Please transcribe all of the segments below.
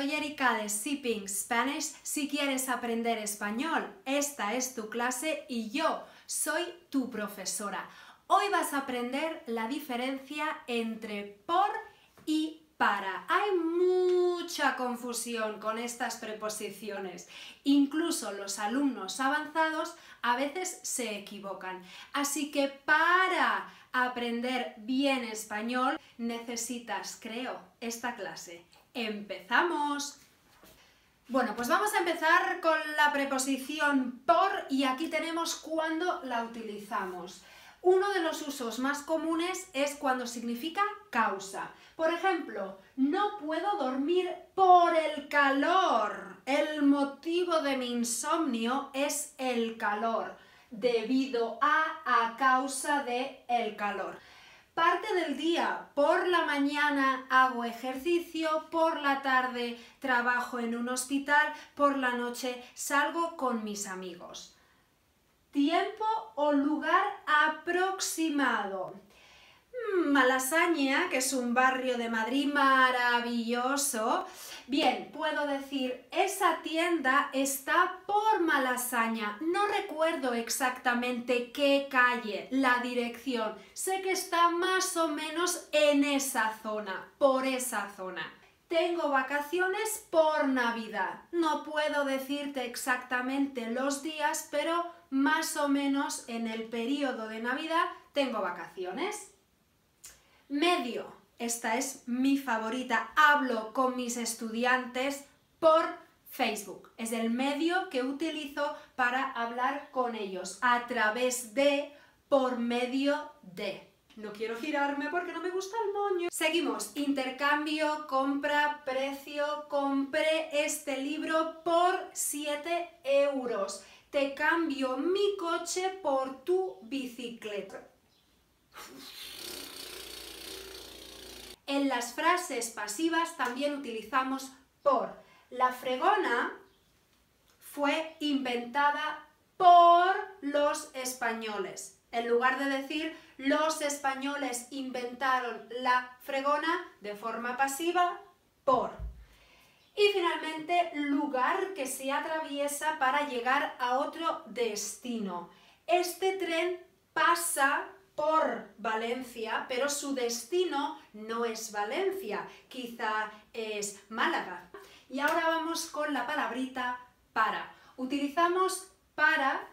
soy Erika de Sipping Spanish. Si quieres aprender español, esta es tu clase y yo soy tu profesora. Hoy vas a aprender la diferencia entre por y para. Hay mucha confusión con estas preposiciones. Incluso los alumnos avanzados a veces se equivocan. Así que para aprender bien español necesitas, creo, esta clase. ¡Empezamos! Bueno, pues vamos a empezar con la preposición por y aquí tenemos cuándo la utilizamos. Uno de los usos más comunes es cuando significa causa. Por ejemplo, no puedo dormir por el calor. El motivo de mi insomnio es el calor, debido a causa de el calor. Parte del día, por la mañana hago ejercicio, por la tarde trabajo en un hospital, por la noche salgo con mis amigos. Tiempo o lugar aproximado. Malasaña, que es un barrio de Madrid maravilloso. Bien, puedo decir, esa tienda está por Malasaña. No recuerdo exactamente qué calle, la dirección. Sé que está más o menos en esa zona, por esa zona. Tengo vacaciones por Navidad. No puedo decirte exactamente los días, pero más o menos en el periodo de Navidad tengo vacaciones. Medio, esta es mi favorita, hablo con mis estudiantes por Facebook. Es el medio que utilizo para hablar con ellos, a través de, por medio de. No quiero girarme porque no me gusta el moño. Seguimos, intercambio, compra, precio, compré este libro por 7 euros. Te cambio mi coche por tu bicicleta. En las frases pasivas también utilizamos por. La fregona fue inventada por los españoles. En lugar de decir los españoles inventaron la fregona de forma pasiva, por. Y finalmente, lugar que se atraviesa para llegar a otro destino. Este tren pasa por Valencia, pero su destino no es Valencia, quizá es Málaga. Y ahora vamos con la palabrita para. Utilizamos para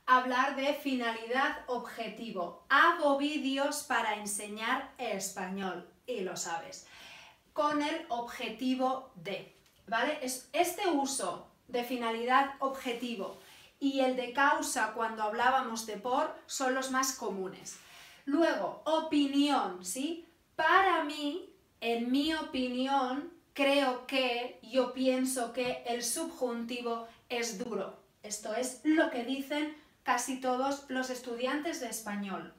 hablar de finalidad objetivo. Hago vídeos para enseñar español, y lo sabes, con el objetivo de, ¿vale? Este uso de finalidad objetivo y el de causa cuando hablábamos de por son los más comunes. Luego, opinión, ¿sí? Para mí, en mi opinión, creo que, yo pienso que el subjuntivo es duro. Esto es lo que dicen casi todos los estudiantes de español.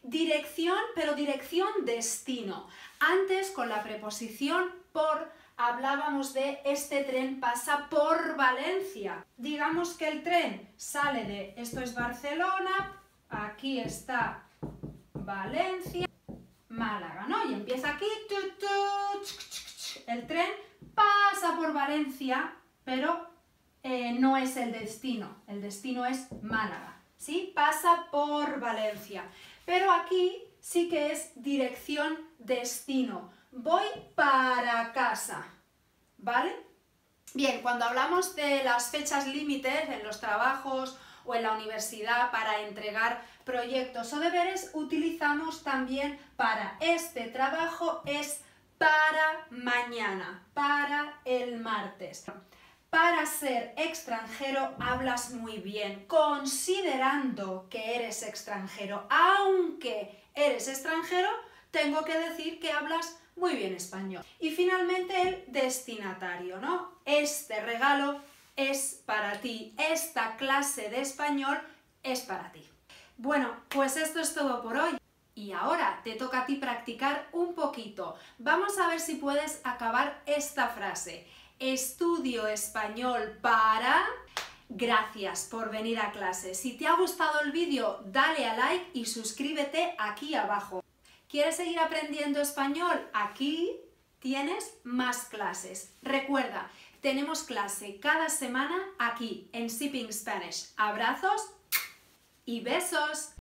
Dirección, pero dirección destino. Antes, con la preposición por, hablábamos de este tren pasa por Valencia. Digamos que el tren sale de, esto es Barcelona, aquí está Valencia, Málaga, ¿no? Y empieza aquí, el tren pasa por Valencia, pero no es el destino es Málaga, ¿sí? Pasa por Valencia, pero aquí sí que es dirección destino. Voy para casa, ¿vale? Bien, cuando hablamos de las fechas límites en los trabajos o en la universidad para entregar proyectos o deberes, utilizamos también para. Este trabajo es para mañana, para el martes. Para ser extranjero hablas muy bien, considerando que eres extranjero. Aunque eres extranjero, tengo que decir que hablas muy bien español. Y finalmente el destinatario, ¿no? Este regalo es para ti, esta clase de español es para ti. Bueno, pues esto es todo por hoy. Y ahora te toca a ti practicar un poquito. Vamos a ver si puedes acabar esta frase. Estudio español para. Gracias por venir a clase. Si te ha gustado el vídeo, dale a like y suscríbete aquí abajo. ¿Quieres seguir aprendiendo español? Aquí tienes más clases. Recuerda, tenemos clase cada semana aquí en Sipping Spanish. Abrazos y besos.